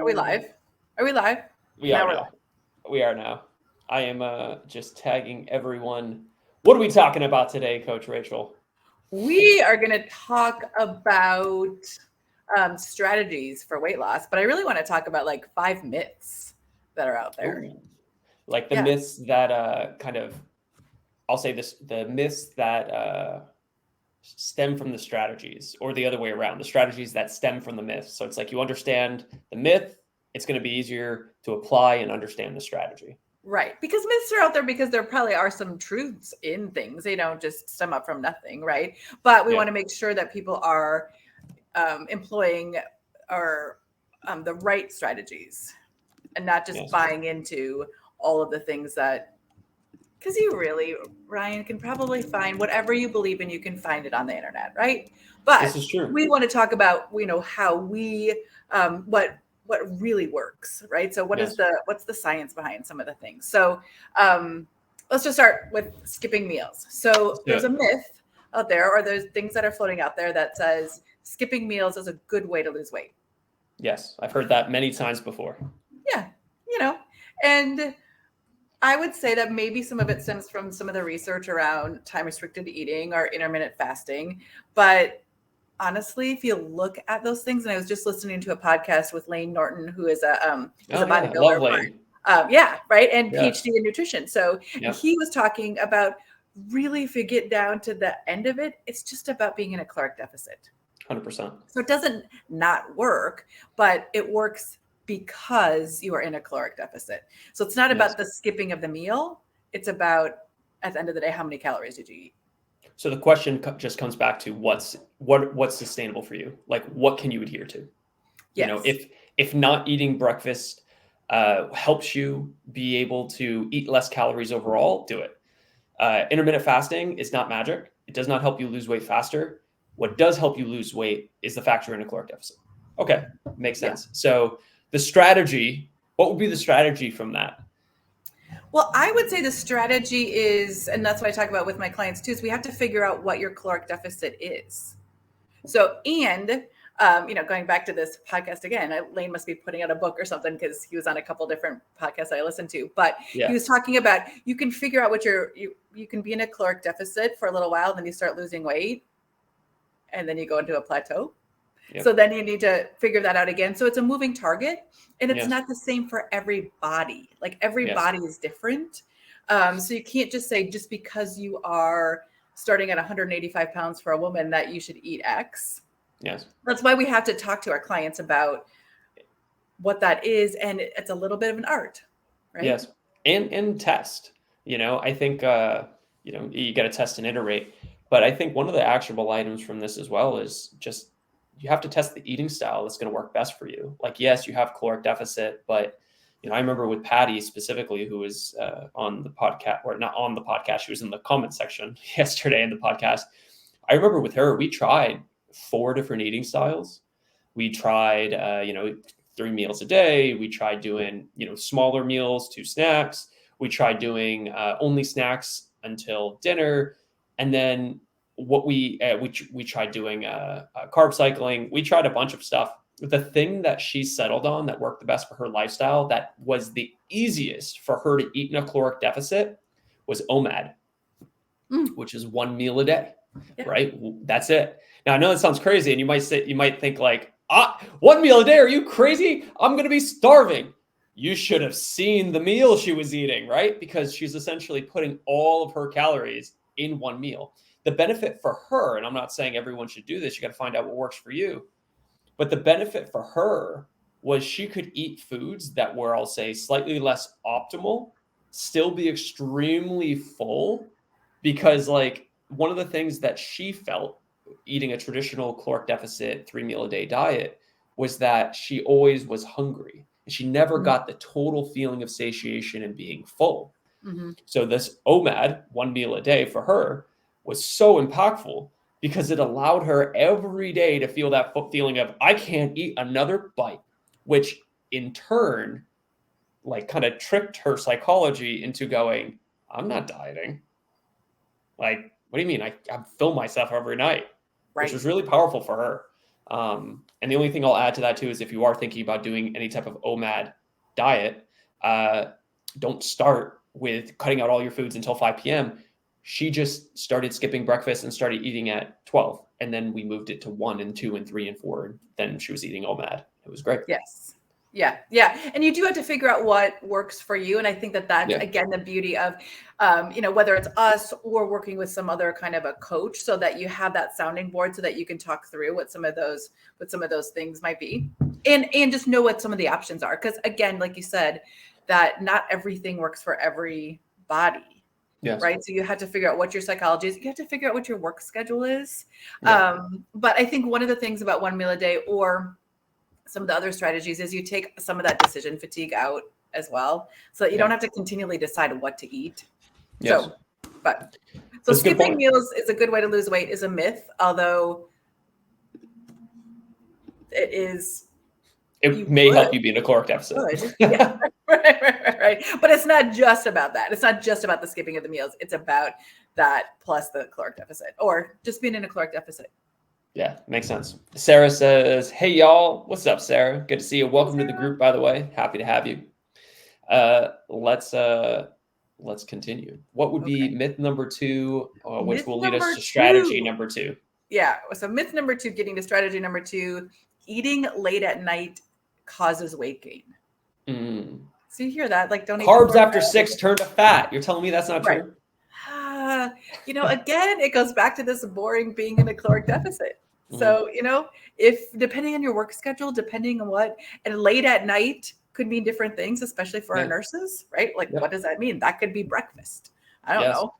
we live? Are we live? We Now are we're now. live. We are now. I am just tagging everyone. What are we talking about today, Coach Rachel? We are going to talk about strategies for weight loss, but I really want to talk about like 5 myths that are out there. Ooh, like the Yeah. myths that I'll say this, the myths that stem from the strategies, or the other way around, the strategies that stem from the myths. So it's like you understand the myth, it's going to be easier to apply and understand the strategy. Right. Because myths are out there because there probably are some truths in things. They don't just stem up from nothing. Right. But we Yeah. want to make sure that people are employing or the right strategies and not just Yes. buying into all of the things that, because you really, Ryan, can probably find whatever you believe in, you can find it on the internet, right? This But is true. we want to talk about, how we, what really works, right? So Yes. what's the science behind some of the things? So let's just start with skipping meals. So Let's do there's a it. myth out there, or there's things that are floating out there that says skipping meals is a good way to lose weight. Yes. I've heard that many times before. Yeah, and I would say that maybe some of it stems from some of the research around time restricted eating or intermittent fasting. But honestly, if you look at those things, and I was just listening to a podcast with Lane Norton, who is he's Oh a yeah. Love bodybuilder, Lane. yeah, right, and Yeah. PhD in nutrition. So Yeah. he was talking about really, if you get down to the end of it, it's just about being in a caloric deficit. 100%. So it doesn't not work, but it works because you are in a caloric deficit. So it's not Yes. about the skipping of the meal. It's about, at the end of the day, how many calories did you eat? So the question just comes back to what's sustainable for you? Like what can you adhere to? You know, Yes. if not eating breakfast helps you be able to eat less calories overall, do it. Intermittent fasting is not magic. It does not help you lose weight faster. What does help you lose weight is the fact you're in a caloric deficit. Okay, makes Yeah. sense. So the strategy, what would be the strategy from that? Well, I would say the strategy is, and that's what I talk about with my clients too, is we have to figure out what your caloric deficit is. So, and going back to this podcast again, Lane must be putting out a book or something because he was on a couple different podcasts I listened to. But Yeah. he was talking about you can figure out what you can be in a caloric deficit for a little while, and then you start losing weight, and then you go into a plateau. Yep. So then you need to figure that out again. So it's a moving target, and it's Yes. not the same for every body. Like every Yes. body is different. So you can't just say just because you are starting at 185 pounds for a woman that you should eat X. Yes. That's why we have to talk to our clients about what that is, and it's a little bit of an art, right? Yes. And test. I think you got to test and iterate. But I think one of the actionable items from this as well is just you have to test the eating style that's going to work best for you. Like, yes, you have caloric deficit, but I remember with Patty specifically, who was on the podcast, or not on the podcast, she was in the comment section yesterday in the podcast. I remember with her, we tried 4 different eating styles. We tried, 3 meals a day. We tried doing, smaller meals, 2 snacks. We tried doing only snacks until dinner. And then we tried doing carb cycling. We tried a bunch of stuff. The thing that she settled on that worked the best for her lifestyle, that was the easiest for her to eat in a caloric deficit, was OMAD, which is 1 meal a day, Yeah. right? That's it. Now I know that sounds crazy, and you might think like, 1 meal a day? Are you crazy? I'm going to be starving. You should have seen the meal she was eating, right? Because she's essentially putting all of her calories in 1 meal. The benefit for her, and I'm not saying everyone should do this, you got to find out what works for you. But the benefit for her was she could eat foods that were, I'll say, slightly less optimal, still be extremely full, because like one of the things that she felt eating a traditional caloric deficit 3 meal a day diet was that she always was hungry and she never got the total feeling of satiation and being full. Mm-hmm. So this OMAD, 1 meal a day for her, was so impactful because it allowed her every day to feel that feeling of, I can't eat another bite, which in turn, like kind of tricked her psychology into going, I'm not dieting. Like, what do you mean? I fill myself every night, which Right. was really powerful for her. And the only thing I'll add to that too is if you are thinking about doing any type of OMAD diet, don't start with cutting out all your foods until 5 p.m. She just started skipping breakfast and started eating at 12. And then we moved it to 1 and 2 and 3 and 4. And then she was eating OMAD. It was great. Yes. Yeah. Yeah. And you do have to figure out what works for you. And I think that that's, Yeah. again, the beauty of, whether it's us or working with some other kind of a coach, so that you have that sounding board so that you can talk through what some of those things might be, and just know what some of the options are. Because again, like you said, that not everything works for every body. Yes. Right. So you have to figure out what your psychology is. You have to figure out what your work schedule is. Yeah. But I think one of the things about 1 meal a day, or some of the other strategies, is you take some of that decision fatigue out as well, so that you don't have to continually decide what to eat. Yes. So skipping meals is a good way to lose weight is a myth, although it may help you be in a caloric deficit. Yeah. Right. But it's not just about that. It's not just about the skipping of the meals. It's about that plus the caloric deficit, or just being in a caloric deficit. Yeah, makes sense. Sarah says, hey, y'all. What's up, Sarah? Good to see you. Welcome to the group, by the way. Happy to have you. Let's continue. What would be myth number 2, which will lead us to strategy number 2? Yeah. So myth number 2, getting to strategy number 2, eating late at night causes weight gain. So you hear that? Like, don't eat carbs after 6 turn to fat. You're telling me that's not true? Again, it goes back to this boring being in a caloric deficit. So, if depending on your work schedule, depending on what, and late at night could mean different things, especially for our nurses, right? Like, what does that mean? That could be breakfast. I don't know.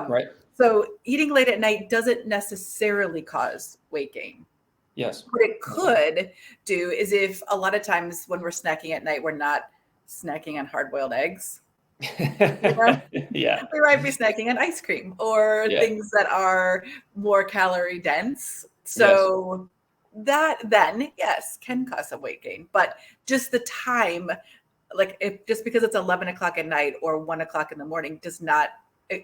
Right. So eating late at night doesn't necessarily cause weight gain. Yes. What it could do is, if a lot of times when we're snacking at night, we're not snacking on hard-boiled eggs. Yeah. We might be snacking on ice cream or things that are more calorie dense. So that then, yes, can cause some weight gain. But just the time, like just because it's 11 o'clock at night or 1 o'clock in the morning, does not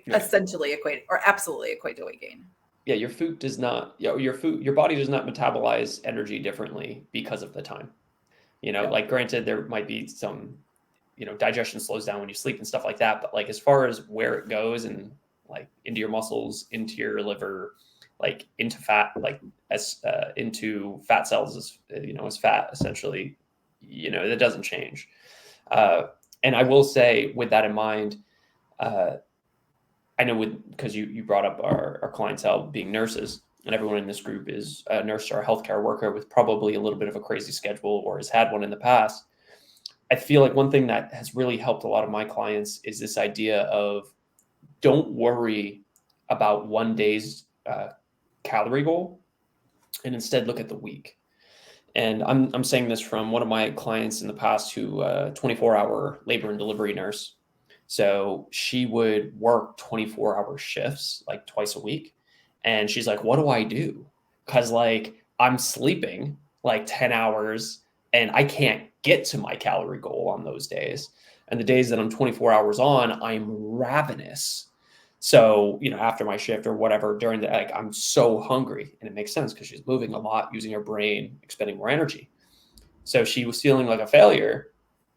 essentially equate or absolutely equate to weight gain. Yeah, your food does not, your body does not metabolize energy differently because of the time. Like, granted, there might be some, digestion slows down when you sleep and stuff like that. But like, as far as where it goes and like into your muscles, into your liver, like into fat, like as into fat cells, as fat, essentially, that doesn't change. And I will say, with that in mind, I know because you brought up our clientele being nurses, and everyone in this group is a nurse or a healthcare worker with probably a little bit of a crazy schedule or has had one in the past. I feel like one thing that has really helped a lot of my clients is this idea of, don't worry about one day's calorie goal, and instead look at the week. And I'm saying this from one of my clients in the past, who 24-hour labor and delivery nurse. So she would work 24-hour shifts like twice a week. And she's like, what do I do? Because like, I'm sleeping like 10 hours and I can't get to my calorie goal on those days. And the days that I'm 24 hours on, I'm ravenous. So, after my shift or whatever, during the, like, I'm so hungry, and it makes sense because she's moving a lot, using her brain, expending more energy. So she was feeling like a failure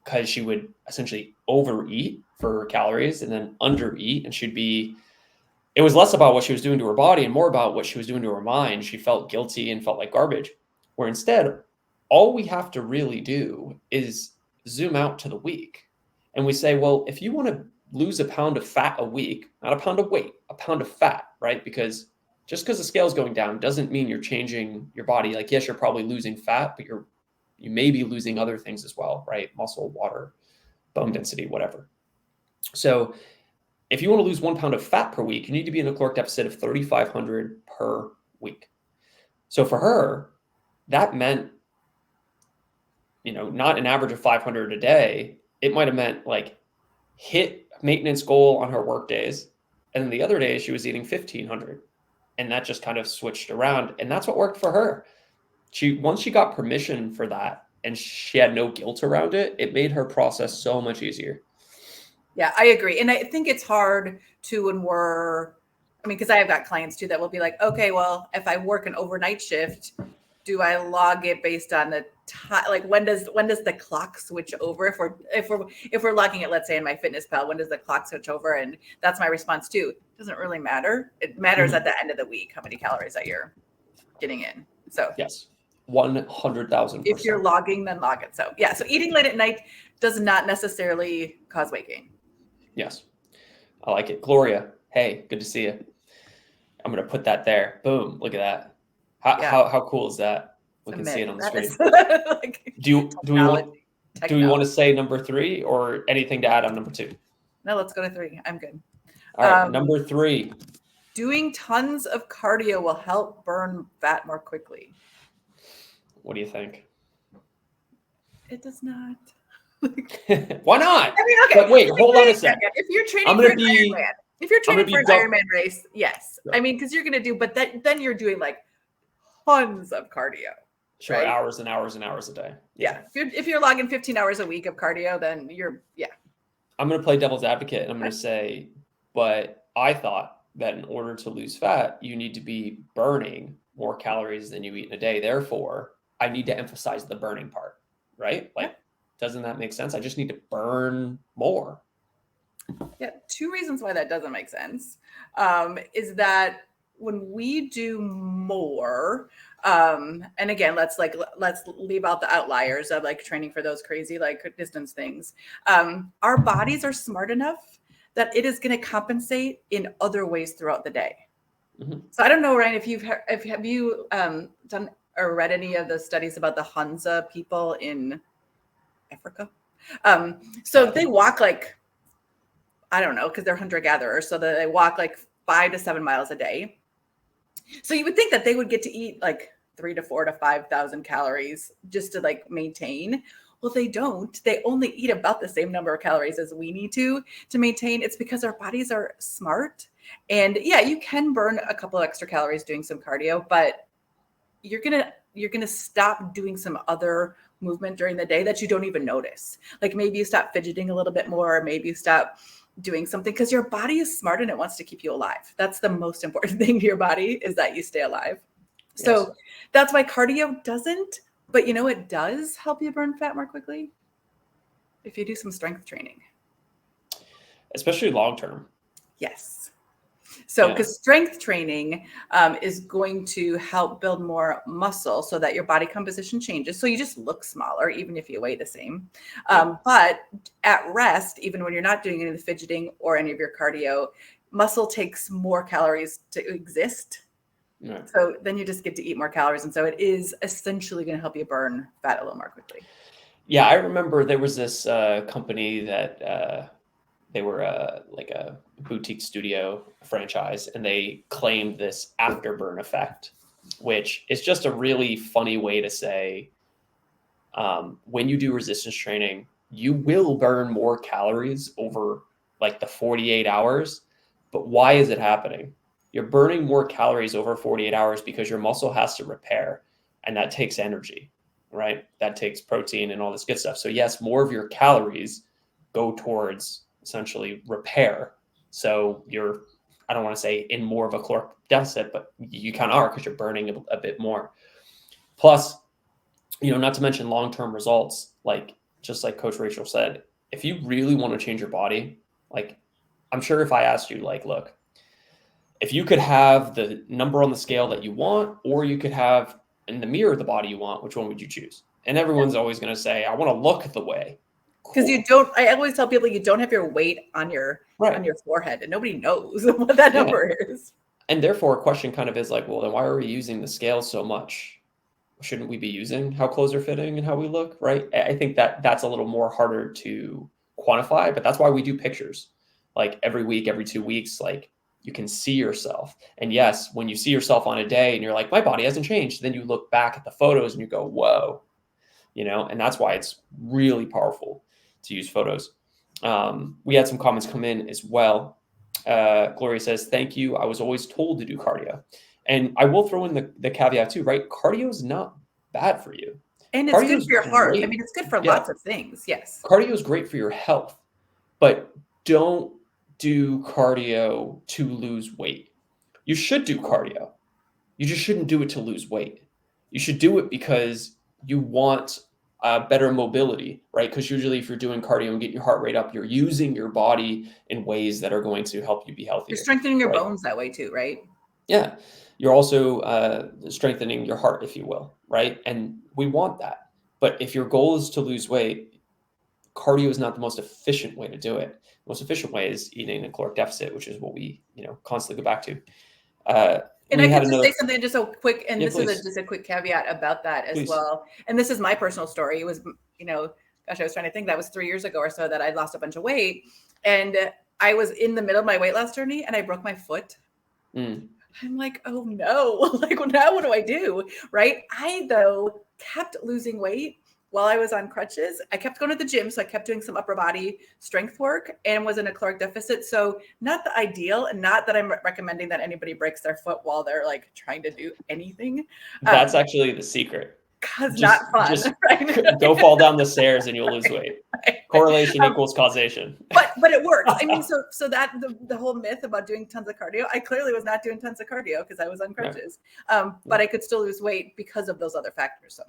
because she would essentially overeat for calories and then undereat. And it was less about what she was doing to her body and more about what she was doing to her mind. She felt guilty and felt like garbage, where instead, all we have to really do is zoom out to the week. And we say, well, if you want to lose a pound of fat a week, not a pound of weight, a pound of fat, right? Because just because the scale is going down doesn't mean you're changing your body. Like, yes, you're probably losing fat, but you may be losing other things as well, right? Muscle, water, bone density, whatever. So if you want to lose 1 pound of fat per week, you need to be in a caloric deficit of 3,500 per week. So for her, that meant, not an average of 500 a day. It might have meant like hit maintenance goal on her work days. And then the other days she was eating 1,500. And that just kind of switched around. And that's what worked for her. Once she got permission for that and she had no guilt around it, it made her process so much easier. Yeah, I agree. And I think it's hard too because I have got clients too that will be like, okay, well, if I work an overnight shift, do I log it based on the time? Like when does the clock switch over? If we're logging it, let's say in my fitness pal, when does the clock switch over? And that's my response too. It doesn't really matter. It matters at the end of the week how many calories that you're getting in. So Yes, 100,000%. if you're logging, then log it. So yeah, so eating late at night does not necessarily cause weight gain. Yes, I like it. Gloria, hey, good to see you. I'm gonna put that there. Boom! Look at that. How cool is that? We can see it on the screen. Like do we want to say number 3 or anything to add on number 2? No, let's go to 3. I'm good. All right, number 3. Doing tons of cardio will help burn fat more quickly. What do you think? It does not. Why not? I mean, okay. But wait, hold on a second. If you're training for an Ironman, race, yes. Yeah. I mean, because you're going to do, but then you're doing like tons of cardio. Sure, right? hours and hours and hours a day. Yeah. If you're logging 15 hours a week of cardio, then I'm going to play devil's advocate and I'm going to say, but I thought that in order to lose fat, you need to be burning more calories than you eat in a day. Therefore, I need to emphasize the burning part, right? Like, doesn't that make sense? I just need to burn more. Yeah. 2 reasons why that doesn't make sense is that when we do more, and again, let's leave out the outliers of like training for those crazy like distance things. Our bodies are smart enough that it is going to compensate in other ways throughout the day. Mm-hmm. So I don't know, Ryan, if have you done or read any of the studies about the Hunza people in Africa? So they walk like, I don't know, because they're hunter-gatherers, so that they walk like 5 to 7 miles a day. So you would think that they would get to eat like 3 to 4 to 5,000 calories just to like maintain. Well, they don't. They only eat about the same number of calories as we need to maintain. It's because our bodies are smart. And yeah, you can burn a couple of extra calories doing some cardio, but you're gonna stop doing some other movement during the day that you don't even notice. Like maybe you stop fidgeting a little bit more, or maybe you stop doing something because your body is smart and it wants to keep you alive. That's the most important thing to your body, is that you stay alive. Yes. So that's why cardio doesn't, but it does help you burn fat more quickly if you do some strength training. Especially long-term. Yes. So because strength training is going to help build more muscle so that your body composition changes. So you just look smaller, even if you weigh the same. But at rest, even when you're not doing any of the fidgeting or any of your cardio, muscle takes more calories to exist. Right. So then you just get to eat more calories. And so it is essentially going to help you burn fat a little more quickly. Yeah, I remember there was this company that they were like a boutique studio franchise, and they claimed this afterburn effect, which is just a really funny way to say when you do resistance training, you will burn more calories over like the 48 hours. But why is it happening? You're burning more calories over 48 hours because your muscle has to repair, and that takes energy, right? That takes protein and all this good stuff. So yes, more of your calories go towards essentially repair. So you're, I don't want to say in more of a caloric deficit, but you kind of are, because you're burning a bit more. Plus, not to mention long-term results, like just like Coach Rachel said, if you really want to change your body, like I'm sure if I asked you, like, look, if you could have the number on the scale that you want, or you could have in the mirror the body you want, which one would you choose? And everyone's always going to say, I want to look the way. Because you don't, I always tell people you don't have your weight on your forehead, and nobody knows what that number is. And therefore a question kind of is like, well, then why are we using the scale so much? Shouldn't we be using how clothes are fitting and how we look, right? I think that's a little more harder to quantify, but that's why we do pictures. Like every week, every 2 weeks, like you can see yourself. And yes, when you see yourself on a day and you're like, my body hasn't changed, then you look back at the photos and you go, whoa, and that's why it's really powerful to use photos. We had some comments come in as well. Gloria says, thank you. I was always told to do cardio. And I will throw in the caveat too, right? Cardio is not bad for you. And it's good for your heart. I mean, it's good for lots of things. Yes. Cardio is great for your health, but don't do cardio to lose weight. You should do cardio. You just shouldn't do it to lose weight. You should do it because you want better mobility, right? Because usually if you're doing cardio and get your heart rate up, you're using your body in ways that are going to help you be You're healthier, strengthening your right? bones that way too, right? Yeah. You're also strengthening your heart, if you will, right? And we want that. But if your goal is to lose weight, cardio is not the most efficient way to do it. The most efficient way is eating a caloric deficit, which is what we, constantly go back to. And We I had could just say another. something just so quick, and Yeah, this is please, just a quick caveat about that as please. well. And this is my personal story. It was, gosh, I was trying to think, that was 3 years ago or so that I lost a bunch of weight. And I was in the middle of my weight loss journey and I broke my foot. Mm. I'm like, oh no, like, well, now what do I do? Right. I, though, kept losing weight while I was on crutches. I kept going to the gym. So I kept doing some upper body strength work and was in a caloric deficit. So not the ideal, and not that I'm recommending that anybody breaks their foot while they're like trying to do anything. That's actually the secret. Cause not Just fun, just right? go fall down the stairs and you'll lose weight. Right. Correlation equals causation. But it works. I mean, so that the whole myth about doing tons of cardio, I clearly was not doing tons of cardio because I was on crutches. But I could still lose weight because of those other factors. So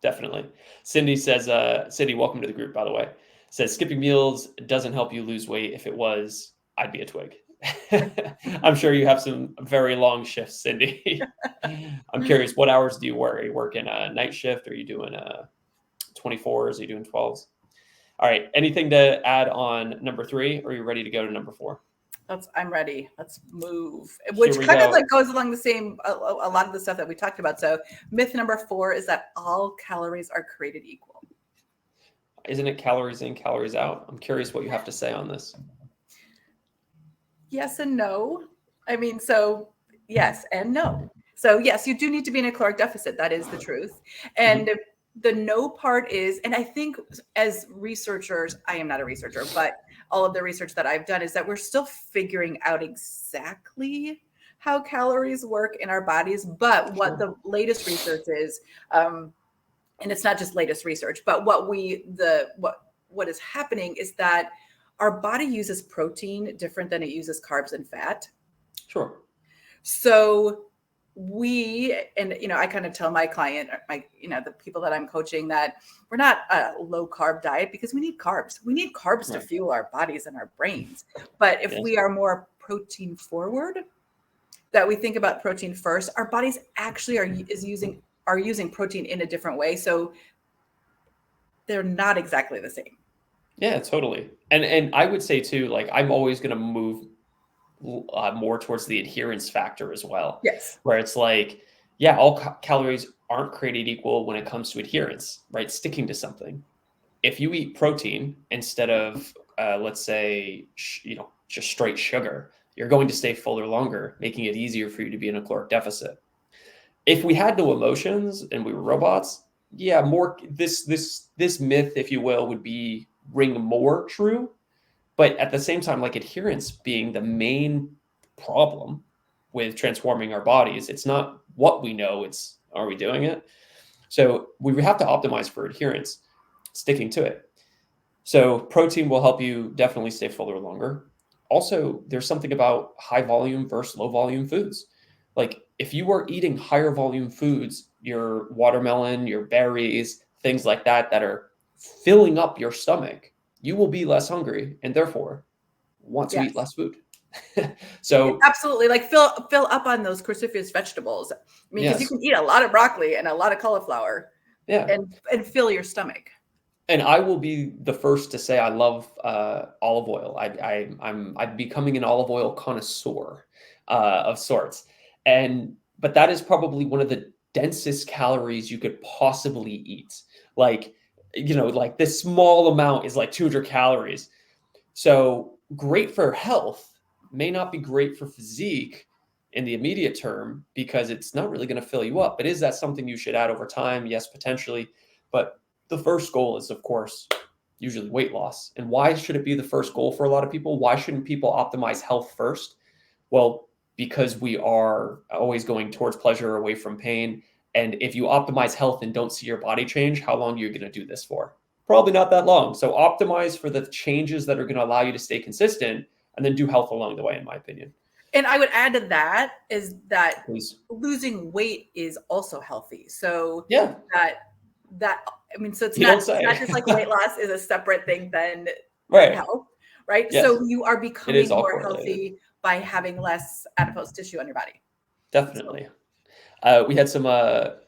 Definitely. Cindy says, Cindy, welcome to the group, by the way. Says skipping meals doesn't help you lose weight. If it was, I'd be a twig. I'm sure you have some very long shifts, Cindy. I'm curious, what hours do you work? Are you working a night shift? Are you doing 24s? Are you doing 12s? All right. Anything to add on number 3? Or are you ready to go to number 4? I'm ready. Let's move. Which kind of like goes along the same, a lot of the stuff that we talked about. So myth number 4 is that all calories are created equal. Isn't it calories in, calories out? I'm curious what you have to say on this. Yes and no. I mean, so yes and no. So yes, you do need to be in a caloric deficit. That is the truth. And the no part is, and I think as researchers, I am not a researcher, but all of the research that I've done is that we're still figuring out exactly how calories work in our bodies. But what the latest research is, and it's not just latest research, but what is happening is that our body uses protein different than it uses carbs and fat. Sure. So I kind of tell my client, the people that I'm coaching, that we're not a low carb diet because we need carbs. We need carbs to fuel our bodies and our brains. But if we are more protein forward, that we think about protein first, our bodies actually are using protein in a different way. So they're not exactly the same. Yeah, totally. And I would say too, like, I'm always going to move more towards the adherence factor as well. Yes. Where it's like, yeah, all calories aren't created equal when it comes to adherence, right? Sticking to something. If you eat protein instead of, let's say, just straight sugar, you're going to stay fuller longer, making it easier for you to be in a caloric deficit. If we had no emotions and we were robots, yeah, more this myth, if you will, would be ring more true. But at the same time, like, adherence being the main problem with transforming our bodies, it's not what we know, it's are we doing it? So we have to optimize for adherence, sticking to it. So protein will help you definitely stay fuller longer. Also, there's something about high volume versus low volume foods. Like, if you are eating higher volume foods, your watermelon, your berries, things like that are filling up your stomach, you will be less hungry and therefore want to eat less food. So absolutely, like fill up on those cruciferous vegetables. I mean, because you can eat a lot of broccoli and a lot of cauliflower, and fill your stomach. And I will be the first to say I love olive oil. I'm becoming an olive oil connoisseur of sorts, but that is probably one of the densest calories you could possibly eat. Like, like this small amount is like 200 calories. So great for health, may not be great for physique in the immediate term because it's not really going to fill you up. But is that something you should add over time? Yes, potentially. But the first goal is, of course, usually weight loss. And why should it be the first goal for a lot of people? Why shouldn't people optimize health first? Well, because we are always going towards pleasure, away from pain. And if you optimize health and don't see your body change, how long are you going to do this for? Probably not that long. So optimize for the changes that are going to allow you to stay consistent, and then do health along the way, in my opinion. And I would add to that is that Please. losing weight is also healthy. So Yeah. I mean, so it's You not don't it's say. not just like weight loss is a separate thing than Right. health, right? Yes. So you are It is becoming all more correlated. healthy by having less adipose tissue on your body. Definitely. We had some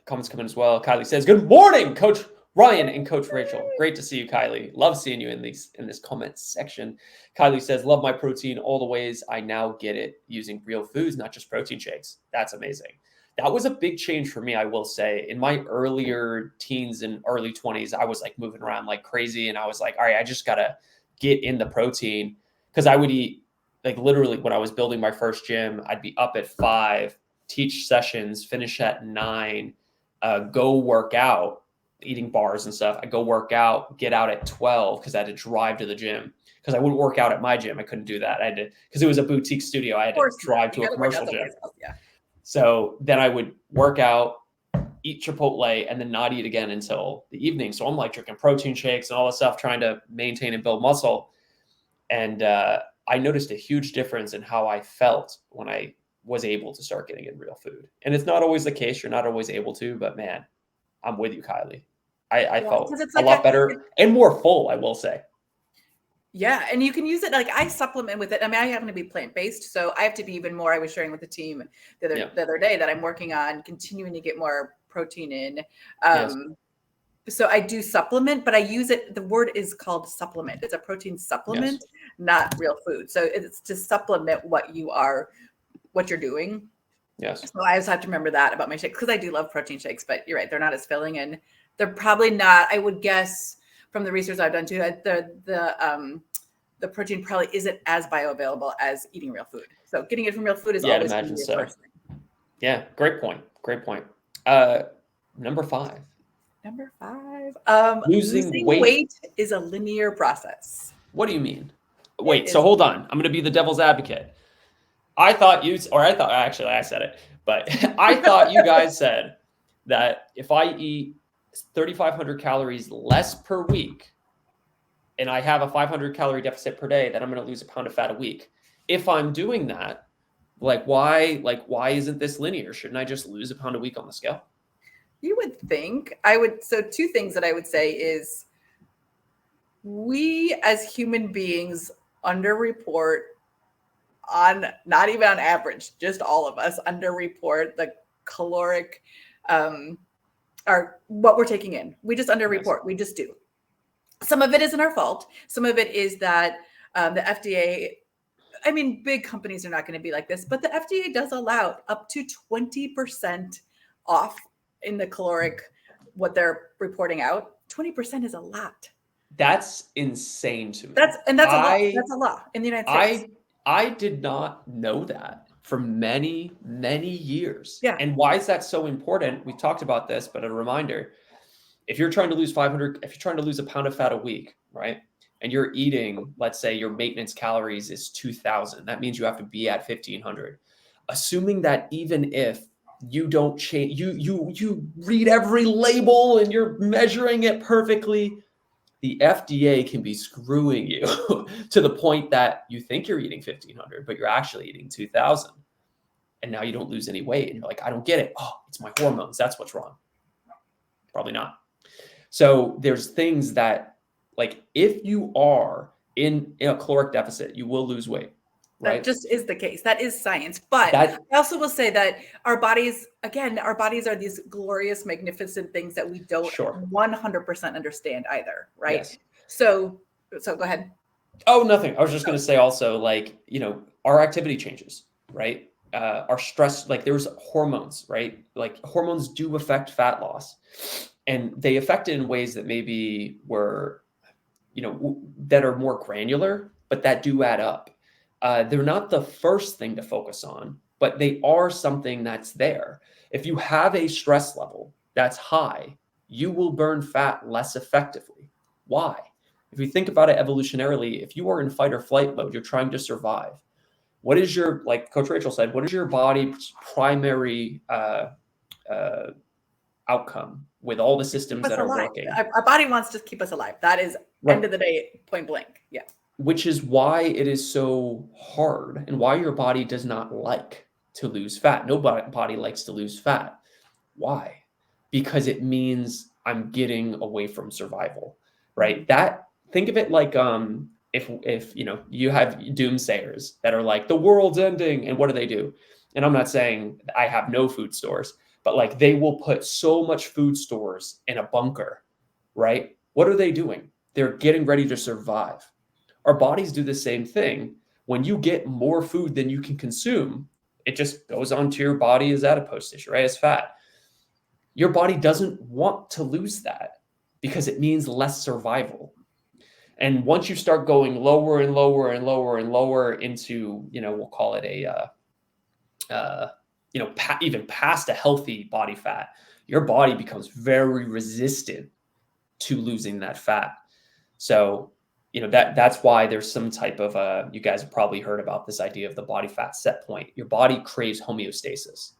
comments come in as well. Kylie says, "Good morning, Coach Ryan and Coach Rachel. Great to see you, Kylie. Love seeing you in this comment section." Kylie says, "Love my protein all the ways I now get it using real foods, not just protein shakes." That's amazing. That was a big change for me, I will say. In my earlier teens and early 20s, I was like moving around like crazy, and I was like, all right, I just gotta get in the protein because I would eat like literally when I was building my first gym, I'd be up at 5, teach sessions, finish at 9, go work out, eating bars and stuff. I go work out, get out at 12 because I had to drive to the gym because I wouldn't work out at my gym. I couldn't do that. I had to, because it was a boutique studio. I had Of to course not. drive You to a got to work commercial out gym. someplace else. Yeah. So then I would work out, eat Chipotle, and then not eat again until the evening. So I'm like drinking protein shakes and all this stuff, trying to maintain and build muscle. And I noticed a huge difference in how I felt when I was able to start getting in real food. And it's not always the case. You're not always able to, but man, I'm with you, Kylie. I Yeah, felt because it's a like lot better and more full, I will say. yeah, and you can use it like I supplement with it. I mean, I happen to be plant-based, so I have to be even more. I was sharing with the team Yeah. the other day that I'm working on continuing to get more protein in. Yes. So I do supplement, but I use it. The word is called supplement. It's a protein supplement, Yes. not real food. So it's to supplement what you're doing. Yes. So I just have to remember that about my shakes because I do love protein shakes, but you're right, they're not as filling and they're probably not. I would guess from the research I've done too, the protein probably isn't as bioavailable as eating real food. So getting it from real food is Yeah, I'd always going to imagine be your so. first thing. Yeah. Great point. Great point. Number 5. Number 5, Losing weight. weight is a linear process. What do you mean? It Wait, so is. hold on. I'm going to be the devil's advocate. I thought actually I said it, but I thought you guys said that if I eat 3,500 calories less per week and I have a 500 calorie deficit per day, that I'm going to lose a pound of fat a week. If I'm doing that, why isn't this linear? Shouldn't I just lose a pound a week on the scale? You would think I would. So 2 things that I would say is we as human beings underreport on, not even on average, just all of us underreport the caloric or what we're taking in. We just underreport. Yes. We just do. Some of it isn't our fault. Some of it is that the FDA, I mean, big companies are not going to be like this, but the FDA does allow up to 20% off in the caloric, what they're reporting out. 20% is a lot. That's insane to me. That's a law. That's a law in the United States. I did not know that for many, many years. Yeah. And why is that so important? We talked about this, but a reminder, if you're trying to lose a pound of fat a week, right? And you're eating, let's say your maintenance calories is 2,000. That means you have to be at 1,500. Assuming that even if you don't change, you read every label and you're measuring it perfectly, the FDA can be screwing you to the point that you think you're eating 1,500, but you're actually eating 2,000. And now you don't lose any weight. And you're like, I don't get it. Oh, it's my hormones. That's what's wrong. Probably not. So there's things that, like, if you are in a caloric deficit, you will lose weight. Right? That just is the case. That is science. But I also will say that our bodies are these glorious, magnificent things that we don't 100% understand either. Right. Yes. So go ahead. Oh, nothing. I was just going to say also, our activity changes, right? Our stress, like there's hormones, right? Like hormones do affect fat loss, and they affect it in ways that maybe were, that are more granular, but that do add up. They're not the first thing to focus on, but they are something that's there. If you have a stress level that's high, you will burn fat less effectively. Why? If you think about it evolutionarily, if you are in fight or flight mode, you're trying to survive. What is like Coach Rachel said, what is your body's primary outcome with all the systems that are working? Our body wants to keep us alive. That is, end of the day, point blank. Yeah. which is why it is so hard and why your body does not like to lose fat. No body likes to lose fat. Why? Because it means I'm getting away from survival, right? That, think of it like if you know, you have doomsayers that are like the world's ending, and what do? And I'm not saying I have no food stores, but like they will put so much food stores in a bunker, right? What are they doing? They're getting ready to survive. Our bodies do the same thing. When you get more food than you can consume, it just goes onto your body as adipose tissue, right? As fat. Your body doesn't want to lose that because it means less survival. And once you start going lower and lower and lower and lower into, you know, we'll call it you know, even past a healthy body fat, your body becomes very resistant to losing that fat. So, you know, that's why there's some type of you guys have probably heard about this idea of the body fat set point. Your body craves homeostasis.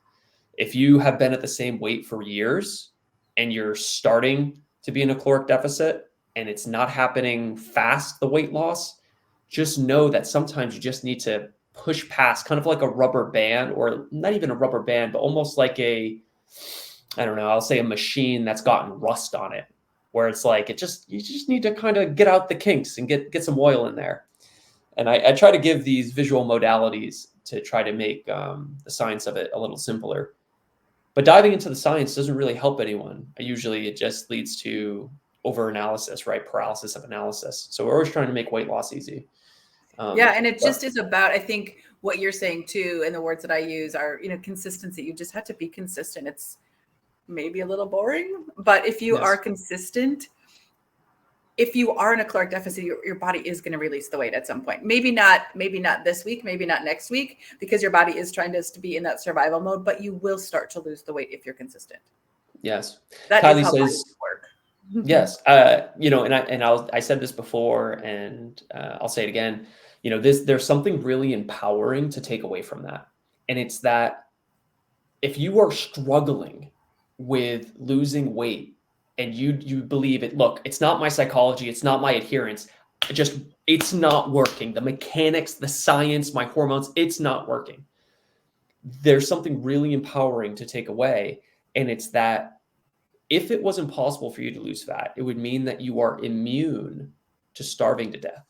If you have been at the same weight for years and you're starting to be in a caloric deficit and it's not happening fast, the weight loss, just know that sometimes you just need to push past, kind of like a rubber band, or not even a rubber band, but almost like I don't know, I'll say a machine that's gotten rust on it, where it's like you just need to kind of get out the kinks and get some oil in there. And I try to give these visual modalities to try to make the science of it a little simpler. But diving into the science doesn't really help anyone. Usually it just leads to over-analysis, right? Paralysis of analysis. So we're always trying to make weight loss easy. Yeah, and it just is about, I think what you're saying too, and the words that I use are, you know, consistency. You just have to be consistent. It's maybe a little boring, but if you are consistent, if you are in a caloric deficit, your body is going to release the weight at some point. Maybe not this week, maybe not next week, because your body is trying to be in that survival mode, but you will start to lose the weight if you're consistent. Yes. That Kylie is how says, work. yes. You know, I said this before, and I'll say it again. You know, there's something really empowering to take away from that. And it's that if you are struggling with losing weight and you believe it, look, it's not my psychology, it's not my adherence, it's not working. The mechanics, the science, my hormones, it's not working. There's something really empowering to take away. And it's that if it was impossible for you to lose fat, it would mean that you are immune to starving to death.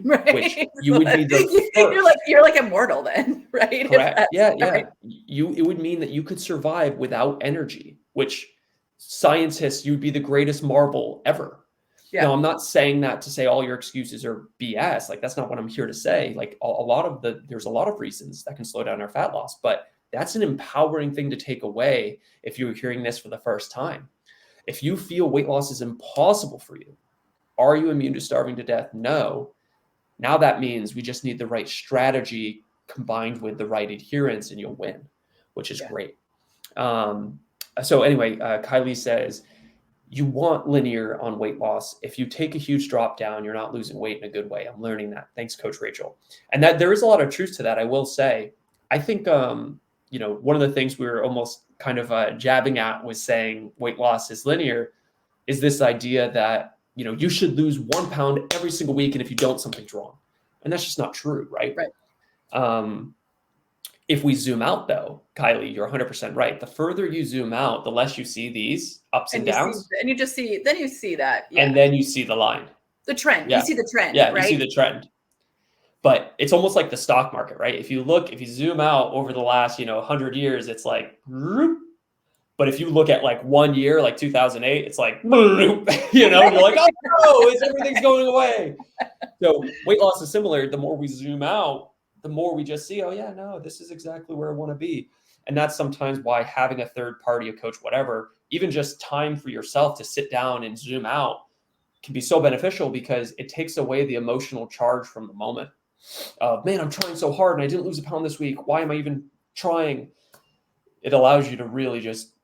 Right. Which you would be the first. You're like immortal then, right? Correct. Yeah. Right. It would mean that you could survive without energy, which scientists, you'd be the greatest marvel ever. Yeah. Now, I'm not saying that to say all your excuses are BS. Like, that's not what I'm here to say. Like, there's a lot of reasons that can slow down our fat loss, but that's an empowering thing to take away if you're hearing this for the first time. If you feel weight loss is impossible for you, are you immune to starving to death? No. Now that means we just need the right strategy combined with the right adherence, and you'll win, which is great. So anyway, Kylie says, you want linear on weight loss. If you take a huge drop down, you're not losing weight in a good way. I'm learning that. Thanks, Coach Rachel. And that there is a lot of truth to that, I will say. I think, you know, one of the things we were almost kind of jabbing at was saying weight loss is linear, is this idea that, you know, you should lose 1 pound every single week, and if you don't, something's wrong. And that's just not true, right? Right. If we zoom out, though, Kylie, you're 100% right. The further you zoom out, the less you see these ups and downs. You see that. Yeah. And then you see the line. The trend. Yeah. You see the trend. Yeah, right? You see the trend. But it's almost like the stock market, right? If you zoom out over the last, 100 years, it's like, but if you look at like 1 year, like 2008, it's like, you're like, oh no, everything's going away. So weight loss is similar. The more we zoom out, the more we just see, oh yeah, no, this is exactly where I want to be. And that's sometimes why having a third party, a coach, whatever, even just time for yourself to sit down and zoom out can be so beneficial, because it takes away the emotional charge from the moment of, man, I'm trying so hard and I didn't lose a pound this week. Why am I even trying? It allows you to really just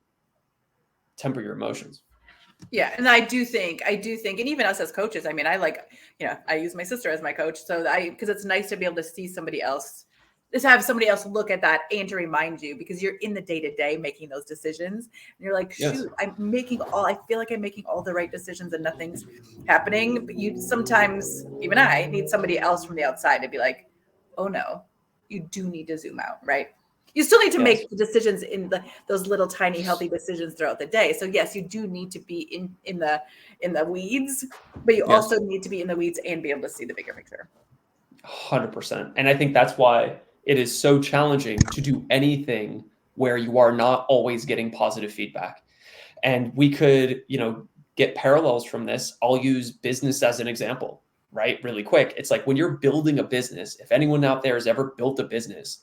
temper your emotions. Yeah. And I do think, and even us as coaches, I mean, I use my sister as my coach. So because it's nice to be able to see somebody else just have somebody else look at that and to remind you, because you're in the day to day making those decisions. And you're like, Yes. shoot, I feel like I'm making all the right decisions and nothing's happening. But you sometimes, even I need somebody else from the outside to be like, oh no, you do need to zoom out, right? You still need to Yes. make decisions in those little tiny healthy decisions throughout the day. So yes, you do need to be in the weeds, but you Yes. also need to be in the weeds and be able to see the bigger picture. 100%. And I think that's why it is so challenging to do anything where you are not always getting positive feedback. And we could, get parallels from this. I'll use business as an example, right? Really quick. It's like when you're building a business, if anyone out there has ever built a business,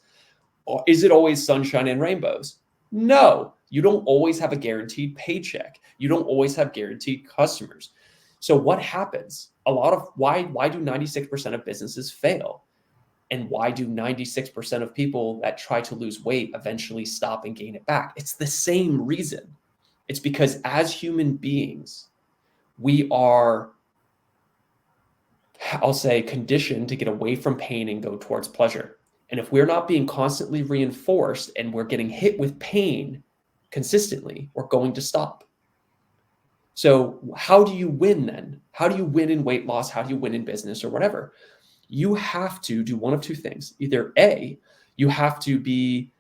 is it always sunshine and rainbows? No, you don't always have a guaranteed paycheck. You don't always have guaranteed customers. So what happens? Why do 96% of businesses fail? And why do 96% of people that try to lose weight eventually stop and gain it back? It's the same reason. It's because as human beings, we are, I'll say, conditioned to get away from pain and go towards pleasure. And if we're not being constantly reinforced and we're getting hit with pain consistently, we're going to stop. So how do you win then? How do you win in weight loss? How do you win in business or whatever? You have to do one of two things. Either A, you have to be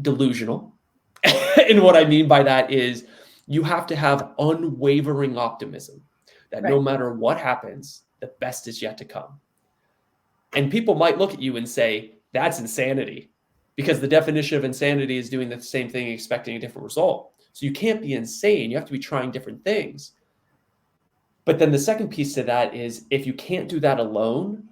delusional. And what I mean by that is you have to have unwavering optimism that no matter what happens, the best is yet to come. And people might look at you and say, that's insanity, because the definition of insanity is doing the same thing, expecting a different result. So you can't be insane. You have to be trying different things. But then the second piece to that is, if you can't do that alone,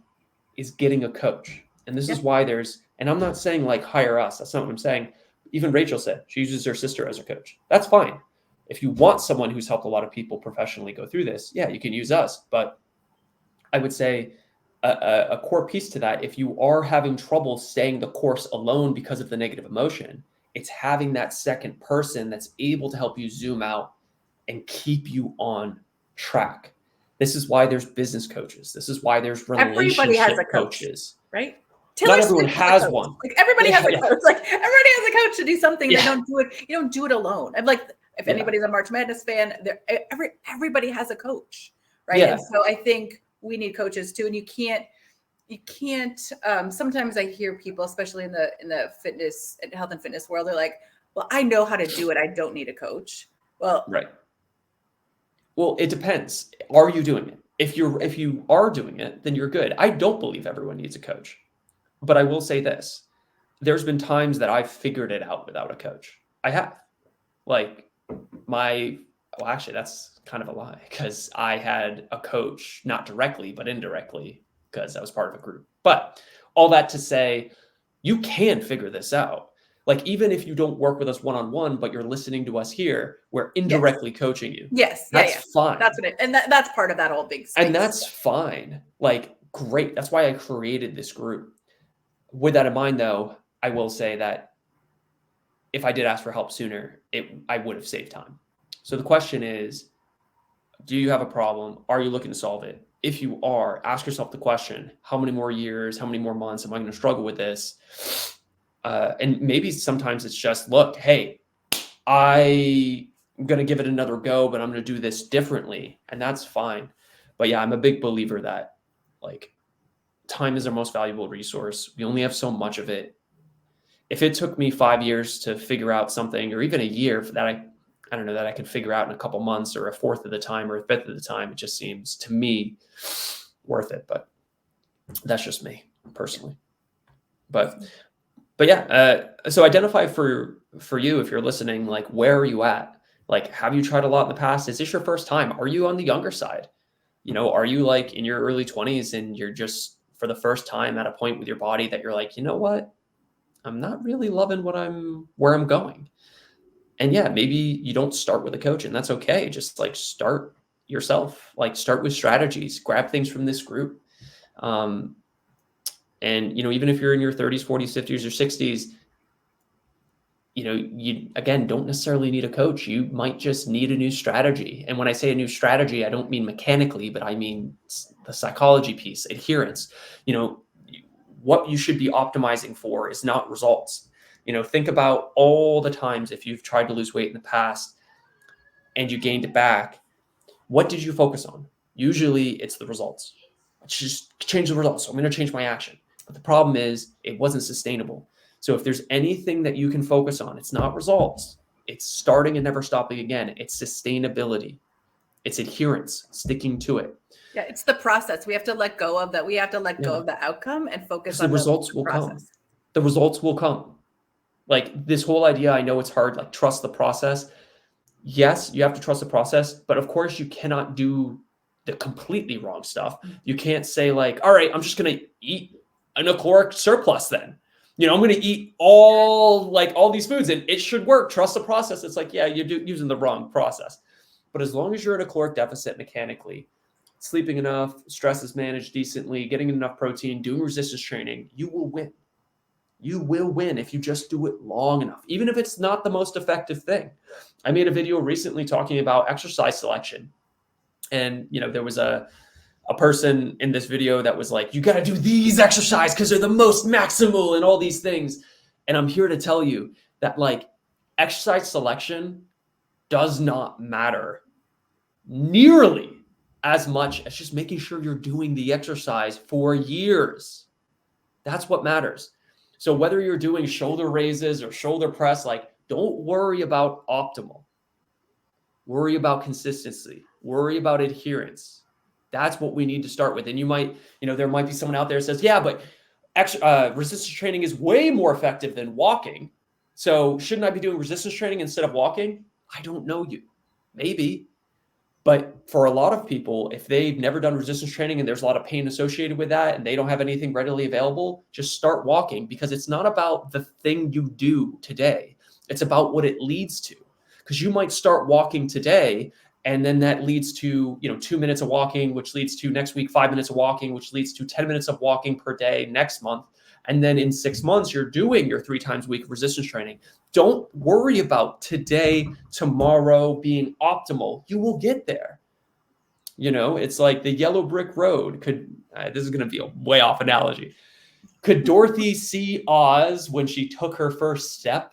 is getting a coach. And this is why and I'm not saying like hire us. That's not what I'm saying. Even Rachel said she uses her sister as a coach. That's fine. If you want someone who's helped a lot of people professionally go through this, yeah, you can use us. But I would say a core piece to that, if you are having trouble staying the course alone because of the negative emotion, it's having that second person that's able to help you zoom out and keep you on track. This is why there's business coaches. This is why there's relationship coaches. Right? Not everyone has one. Like everybody has a coach. Like everybody has a coach to do something. They don't do it. You don't do it alone. I'm like, if anybody's a March Madness fan, everybody has a coach, right? Yeah. And so I think we need coaches too. And you can't. Sometimes I hear people, especially in the fitness and health and fitness world, they're like, "Well, I know how to do it. I don't need a coach." Well, right. Well, it depends. Are you doing it? If you are doing it, then you're good. I don't believe everyone needs a coach. But I will say this. There's been times that I've figured it out without a coach. I have. Like actually, that's kind of a lie, because I had a coach, not directly, but indirectly, because I was part of a group. But all that to say, you can figure this out. Like, even if you don't work with us one-on-one, but you're listening to us here, we're indirectly coaching you. Yes. That's fine. That's what that's part of that whole big space. And that's fine. Like, great. That's why I created this group. With that in mind, though, I will say that if I did ask for help sooner, I would have saved time. So the question is, do you have a problem? Are you looking to solve it? If you are, ask yourself the question, how many more years, how many more months am I going to struggle with this? And maybe sometimes it's just, look, hey, I'm going to give it another go, but I'm going to do this differently. And that's fine. But yeah, I'm a big believer that, like, time is our most valuable resource. We only have so much of it. If it took me 5 years to figure out something, or even a year that I don't know, that I could figure out in a couple months, or a fourth of the time, or a fifth of the time, it just seems to me worth it. But that's just me personally. But yeah, so identify for you, if you're listening, like, where are you at? Like, have you tried a lot in the past? Is this your first time? Are you on the younger side? Are you like in your early 20s and you're just for the first time at a point with your body that you're like, you know what? I'm not really loving where I'm going. And yeah, maybe you don't start with a coach, and that's okay. Just like start yourself, like start with strategies, grab things from this group. And, even if you're in your 30s, 40s, 50s, or 60s, you, again, don't necessarily need a coach. You might just need a new strategy. And when I say a new strategy, I don't mean mechanically, but I mean the psychology piece, adherence. what you should be optimizing for is not results. Think about all the times if you've tried to lose weight in the past and you gained it back, what did you focus on? Usually it's the results. Just change the results. So I'm going to change my action. But the problem is it wasn't sustainable. So if there's anything that you can focus on, it's not results. It's starting and never stopping again. It's sustainability. It's adherence, sticking to it. Yeah, it's the process. We have to let go of that. We have to let go of the outcome and focus on the results will come. The results will come. Like this whole idea, I know it's hard, like trust the process. Yes, you have to trust the process, but of course you cannot do the completely wrong stuff. You can't say like, all right, I'm just going to eat a caloric surplus then. I'm going to eat all these foods and it should work. Trust the process. It's like, yeah, you're using the wrong process. But as long as you're at a caloric deficit mechanically, sleeping enough, stress is managed decently, getting enough protein, doing resistance training, you will win. You will win if you just do it long enough, even if it's not the most effective thing. I made a video recently talking about exercise selection. And, there was a person in this video that was like, you got to do these exercises because they're the most maximal and all these things. And I'm here to tell you that like exercise selection does not matter nearly as much as just making sure you're doing the exercise for years. That's what matters. So whether you're doing shoulder raises or shoulder press, like don't worry about optimal. Worry about consistency. Worry about adherence. That's what we need to start with. And you might, there might be someone out there that says, yeah, but resistance training is way more effective than walking. So shouldn't I be doing resistance training instead of walking? I don't know you. Maybe. But for a lot of people, if they've never done resistance training and there's a lot of pain associated with that and they don't have anything readily available, just start walking, because it's not about the thing you do today. It's about what it leads to. Because you might start walking today and then that leads to, 2 minutes of walking, which leads to next week, 5 minutes of walking, which leads to 10 minutes of walking per day next month. And then in 6 months, you're doing your 3 times a week resistance training. Don't worry about today, tomorrow being optimal. You will get there. It's like the yellow brick road. This is going to be a way off analogy. Could Dorothy see Oz when she took her first step?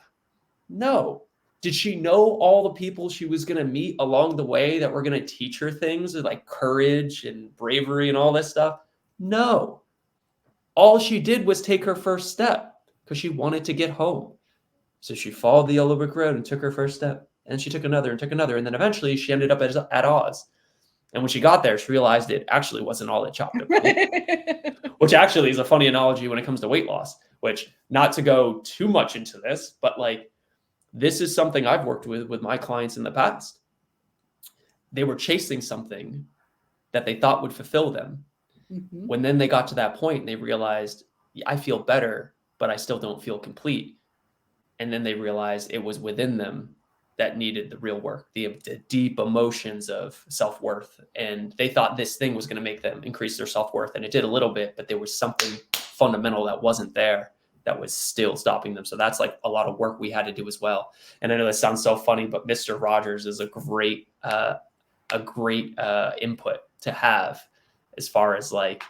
No. Did she know all the people she was going to meet along the way that were going to teach her things like courage and bravery and all this stuff? No. All she did was take her first step because she wanted to get home. So she followed the yellow brick road and took her first step. And she took another and took another. And then eventually she ended up at Oz. And when she got there, she realized it actually wasn't all it chopped up to be. Which actually is a funny analogy when it comes to weight loss, which, not to go too much into this, but like this is something I've worked with my clients in the past. They were chasing something that they thought would fulfill them. Mm-hmm. When then they got to that point, they realized, I feel better, but I still don't feel complete. And then they realized it was within them that needed the real work, the deep emotions of self-worth. And they thought this thing was going to make them increase their self-worth. And it did a little bit, but there was something fundamental that wasn't there that was still stopping them. So that's like a lot of work we had to do as well. And I know this sounds so funny, but Mr. Rogers is a great input to have as far as like,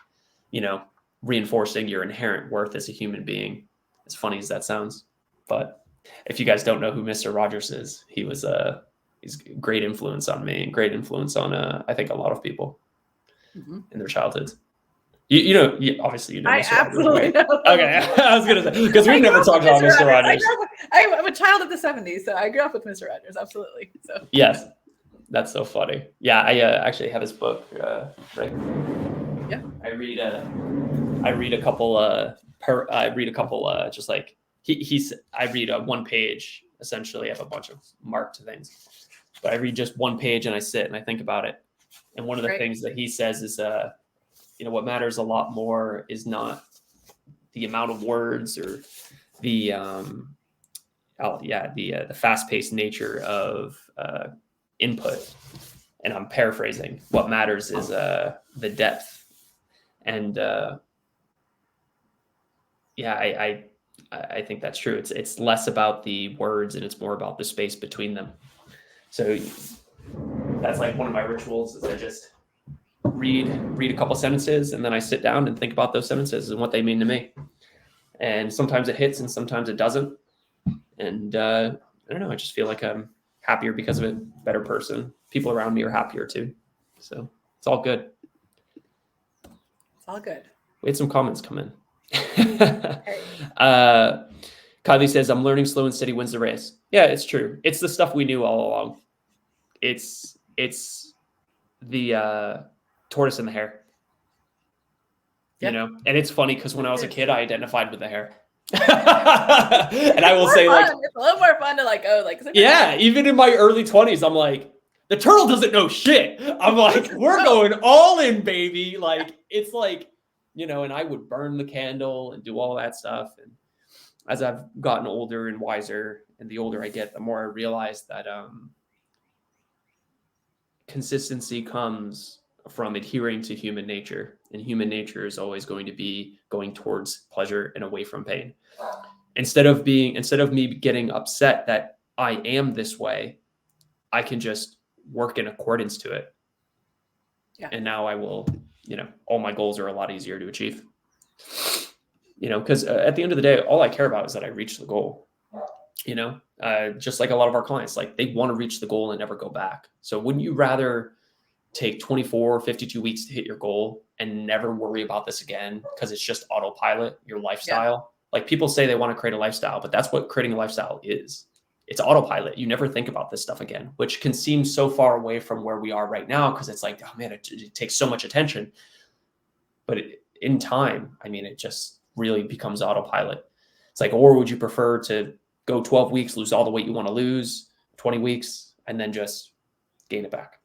reinforcing your inherent worth as a human being, as funny as that sounds. But if you guys don't know who Mr. Rogers is, he's a great influence on me and great influence on, I think, a lot of people in their childhoods. Obviously you know Mr. Absolutely Rogers, right? Okay, I was going to say, because we've never talked about Mr. Rogers. I'm a child of the 70s, so I grew up with Mr. Rogers, absolutely. So yes, that's so funny. Yeah, I actually have his book, right? Yeah. I read a couple, just like, I read a one page, essentially. I have a bunch of marked things, but I read just one page and I sit and I think about it. And one of the things that he says is, what matters a lot more is not the amount of words or the fast-paced nature of input. And I'm paraphrasing. What matters is the depth. And I think that's true. It's less about the words and it's more about the space between them. So that's like one of my rituals is I just read a couple sentences and then I sit down and think about those sentences and what they mean to me. and sometimes it hits and sometimes it doesn't. And I don't know, I just feel like I'm happier because of it, better person. People around me are happier too. So it's all good. It's all good. We had some comments come in. Hey. Kylie says, I'm learning slow and steady wins the race. Yeah, it's true. It's the stuff we knew all along. It's the tortoise and the hare. Yeah. You know, and it's funny because when I was a kid, I identified with the hare. And I will say, like, it's a little more fun to like, oh, like, yeah, even in my early 20s, I'm like, the turtle doesn't know shit. I'm like, we're going all in, baby. Like, it's like, you know, and I would burn the candle and do all that stuff. And as I've gotten older and wiser, and the older I get, the more I realize that consistency comes from adhering to human nature, and human nature is always going to be going towards pleasure and away from pain. Instead of me getting upset that I am this way, I can just work in accordance to it. Yeah. And now I will, you know, all my goals are a lot easier to achieve. You know, because at the end of the day, all I care about is that I reach the goal. You know, just like a lot of our clients, like they want to reach the goal and never go back. So wouldn't you rather take 24 or 52 weeks to hit your goal and never worry about this again because it's just autopilot, your lifestyle? Yeah. Like people say they want to create a lifestyle, but that's what creating a lifestyle is. It's autopilot. You never think about this stuff again, which can seem so far away from where we are right now because it's like, oh man, it takes so much attention. But in time, I mean, it just really becomes autopilot. It's like, or would you prefer to go 12 weeks, lose all the weight you want to lose, 20 weeks, and then just gain it back,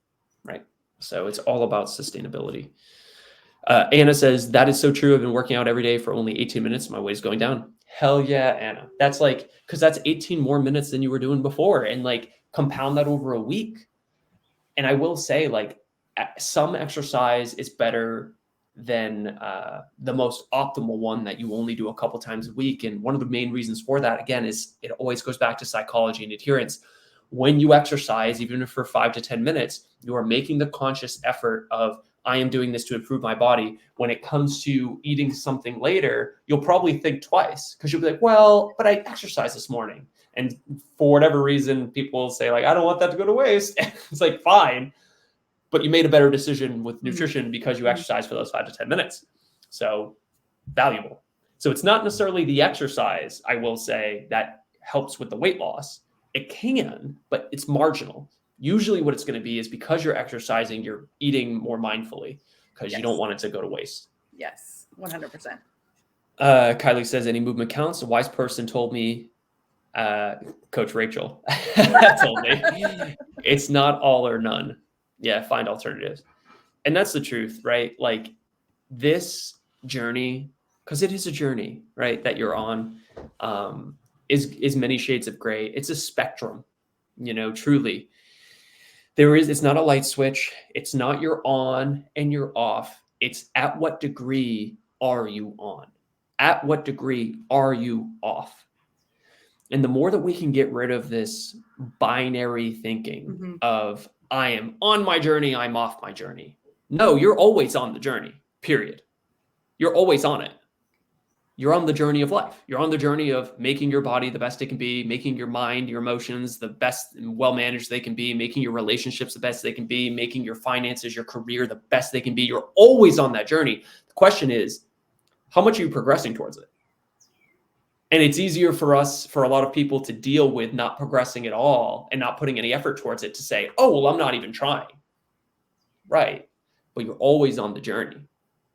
right? So it's all about sustainability. Anna says, that is so true. I've been working out every day for only 18 minutes. My weight is going down. Hell yeah, Anna. That's like, because that's 18 more minutes than you were doing before. And like compound that over a week. And I will say, like, some exercise is better than the most optimal one that you only do a couple times a week. And one of the main reasons for that, again, is it always goes back to psychology and adherence. When you exercise, even if for 5 to 10 minutes, you are making the conscious effort of, I am doing this to improve my body. When it comes to eating something later, you'll probably think twice because you'll be like, well, but I exercised this morning. And for whatever reason, people will say like, I don't want that to go to waste. It's like, fine. But you made a better decision with nutrition because you exercised for those 5 to 10 minutes. So valuable. So it's not necessarily the exercise, I will say, that helps with the weight loss. It can, but it's marginal. Usually what it's going to be is because you're exercising, you're eating more mindfully because you don't want it to go to waste. Yes, 100%. Kylie says, any movement counts. A wise person told me, Coach Rachel told me, it's not all or none. Yeah, find alternatives. And that's the truth, right? Like this journey, because it is a journey, right, that you're on, is many shades of gray. It's a spectrum, you know, truly. It's not a light switch. It's not you're on and you're off. It's at what degree are you on? At what degree are you off? And the more that we can get rid of this binary thinking of I am on my journey, I'm off my journey. No, you're always on the journey, period. You're always on it. You're on the journey of life. You're on the journey of making your body the best it can be, making your mind, your emotions the best and well-managed they can be, making your relationships the best they can be, making your finances, your career the best they can be. You're always on that journey. The question is, how much are you progressing towards it? And it's easier for a lot of people to deal with not progressing at all and not putting any effort towards it to say, oh, well, I'm not even trying. Right. But you're always on the journey.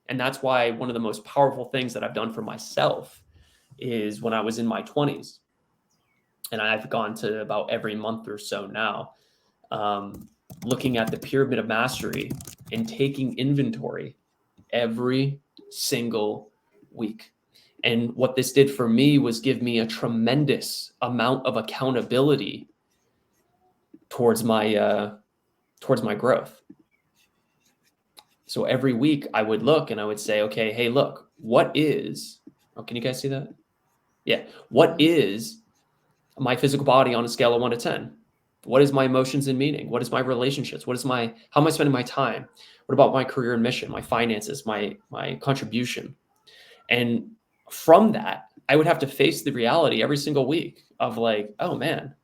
And that's why one of the most powerful things that I've done for myself is when I was in my 20s, and I've gone to about every month or so now, looking at the pyramid of mastery and taking inventory every single week. And what this did for me was give me a tremendous amount of accountability towards my growth. So every week I would look and I would say, okay, hey, look, can you guys see that? Yeah. What is my physical body on a scale of 1 to 10? What is my emotions and meaning? What is my relationships? How am I spending my time? What about my career and mission, my finances, my contribution? And from that, I would have to face the reality every single week of like, oh man,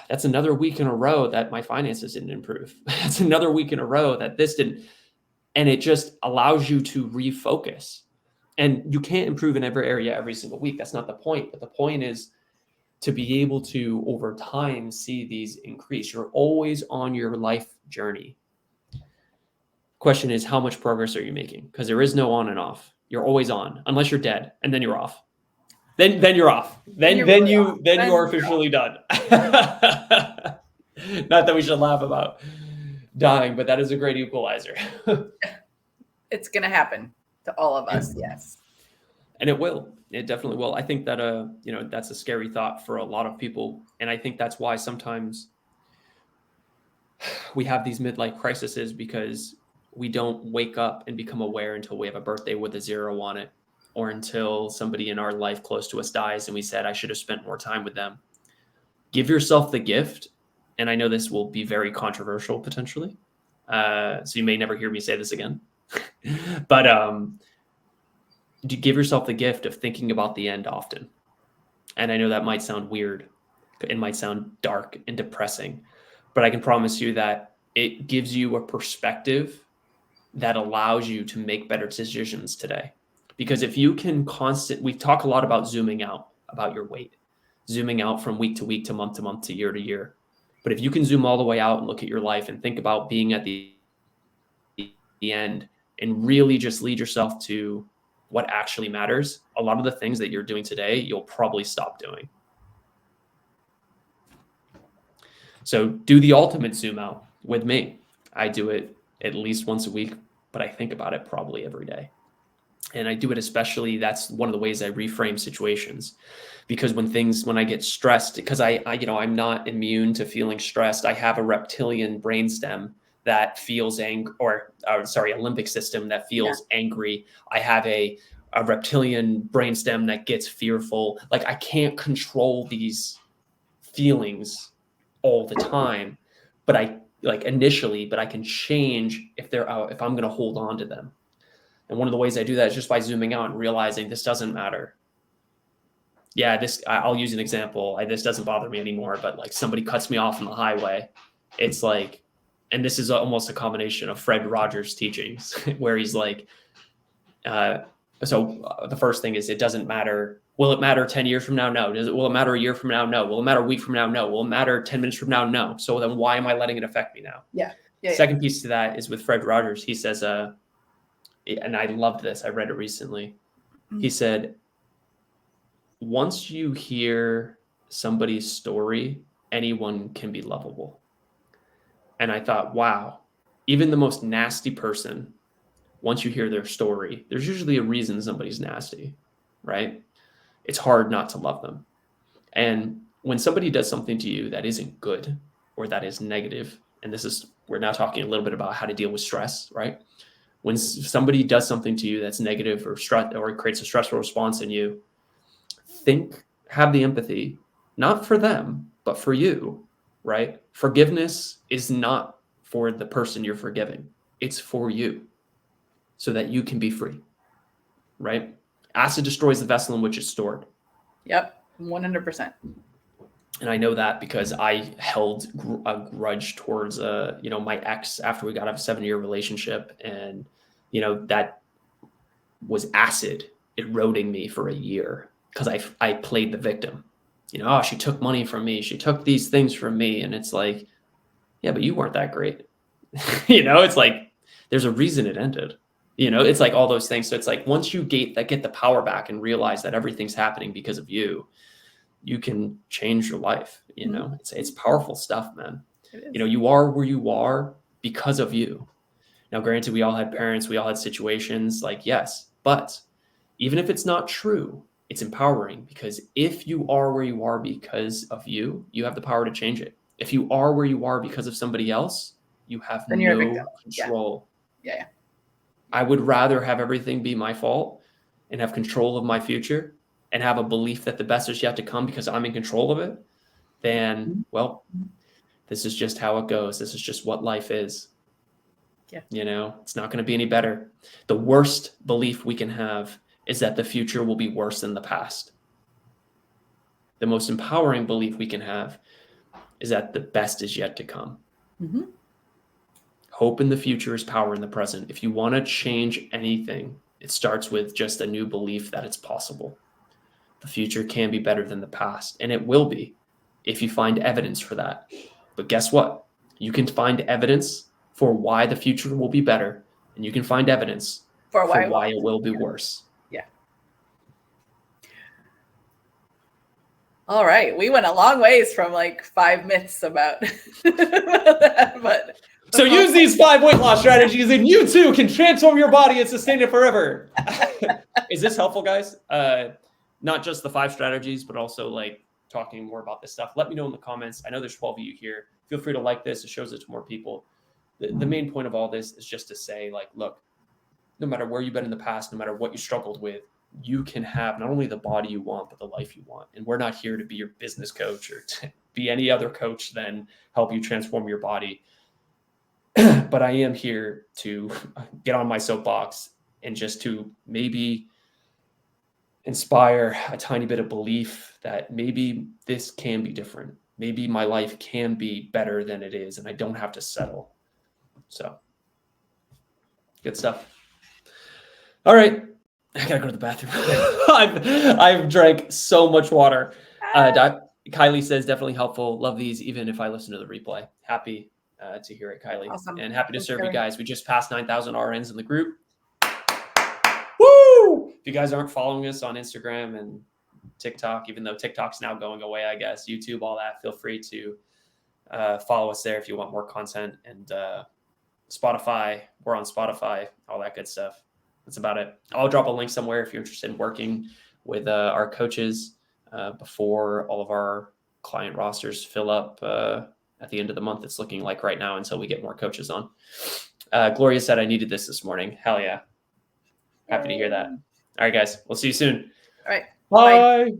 that's another week in a row that my finances didn't improve. That's another week in a row that this didn't. And it just allows you to refocus. And you can't improve in every area every single week. That's not the point. But the point is to be able to, over time, see these increase. You're always on your life journey. Question is, how much progress are you making? Because there is no on and off. You're always on, unless you're dead, and then you're off. Then you're off. Then you are officially done. Not that we should laugh about dying, but that is a great equalizer. It's going to happen to all of us. Yes. And it will. It definitely will. I think that that's a scary thought for a lot of people, and I think that's why sometimes we have these midlife crises, because we don't wake up and become aware until we have a birthday with a 0 on it, or until somebody in our life close to us dies and we said, I should have spent more time with them. Give yourself the gift. And I know this will be very controversial potentially. So you may never hear me say this again, but do give yourself the gift of thinking about the end often. And I know that might sound weird. It might sound dark and depressing, but I can promise you that it gives you a perspective that allows you to make better decisions today. Because if you can we talk a lot about zooming out, about your weight, zooming out from week to week to month to year to year. But if you can zoom all the way out and look at your life and think about being at the end and really just lead yourself to what actually matters, a lot of the things that you're doing today, you'll probably stop doing. So do the ultimate zoom out with me. I do it at least once a week, but I think about it probably every day. And I do it especially, that's one of the ways I reframe situations. Because when I get stressed, because I'm not immune to feeling stressed. I have a reptilian brainstem that feels a limbic system that feels angry. I have a reptilian brainstem that gets fearful. Like, I can't control these feelings all the time, but I can change if I'm going to hold on to them. And one of the ways I do that is just by zooming out and realizing this doesn't matter. Yeah, I'll use an example. This doesn't bother me anymore, but like somebody cuts me off on the highway. It's like, and this is almost a combination of Fred Rogers' teachings, where he's like, the first thing is, it doesn't matter. Will it matter 10 years from now? No. Will it matter a year from now? No. Will it matter a week from now? No. Will it matter 10 minutes from now? No. So then why am I letting it affect me now? Yeah. Second piece to that is with Fred Rogers. He says, and I loved this, I read it recently. He said, once you hear somebody's story, anyone can be lovable. And I thought, wow, even the most nasty person, once you hear their story, there's usually a reason somebody's nasty, right? It's hard not to love them. And when somebody does something to you that isn't good or that is negative, and we're now talking a little bit about how to deal with stress, right? When somebody does something to you that's negative or creates a stressful response in you, have the empathy, not for them, but for you, right? Forgiveness is not for the person you're forgiving. It's for you so that you can be free, right? Acid destroys the vessel in which it's stored. Yep, 100%. And I know that because I held a grudge towards, my ex after we got out of a 7-year relationship. And, that was acid eroding me for a year because I played the victim. She took money from me. She took these things from me. And it's like, yeah, but you weren't that great. It's like, there's a reason it ended. It's like all those things. So it's like, once you get the power back and realize that everything's happening because of you, you can change your life. It's powerful stuff, man. You are where you are because of you. Now, granted, we all had parents, we all had situations, like, yes, but even if it's not true, it's empowering, because if you are where you are because of you, you have the power to change it. If you are where you are because of somebody else, you have no control. Yeah. I would rather have everything be my fault and have control of my future and have a belief that the best is yet to come because I'm in control of it than, well, this is just how it goes. This is just what life is. Yeah. It's not going to be any better. The worst belief we can have is that the future will be worse than the past. The most empowering belief we can have is that the best is yet to come. Mm-hmm. Hope in the future is power in the present. If you want to change anything, it starts with just a new belief that it's possible. The future can be better than the past, and it will be if you find evidence for that. But guess what? You can find evidence for why the future will be better, and you can find evidence for why it will be worse. Yeah. All right. We went a long ways from like 5 myths about that, but so use these 5 weight loss strategies and you too can transform your body and sustain it forever. Is this helpful, guys? Not just the 5 strategies, but also like talking more about this stuff. Let me know in the comments. I know there's 12 of you here. Feel free to like this. It shows it to more people. The main point of all this is just to say, like, look, no matter where you've been in the past, no matter what you struggled with, you can have not only the body you want, but the life you want. And we're not here to be your business coach or to be any other coach than help you transform your body. But I am here to get on my soapbox and just to maybe inspire a tiny bit of belief that maybe this can be different. Maybe my life can be better than it is, and I don't have to settle. So, good stuff. All right. I gotta go to the bathroom. I've drank so much water. Kylie says definitely helpful. Love these, even if I listen to the replay. Happy to hear it, Kylie. Awesome. And happy to Thanks, serve Kylie. you guys. We just passed 9,000 RNs in the group. Woo! If you guys aren't following us on Instagram and TikTok, even though TikTok's now going away, I guess, YouTube, all that, feel free to follow us there if you want more content. And Spotify, we're on Spotify, all that good stuff. That's about it. I'll drop a link somewhere if you're interested in working with our coaches before all of our client rosters fill up at the end of the month. It's looking like right now until we get more coaches on. Gloria said I needed this morning. Hell yeah. Happy to hear that. All right, guys. We'll see you soon. All right. Bye. Bye.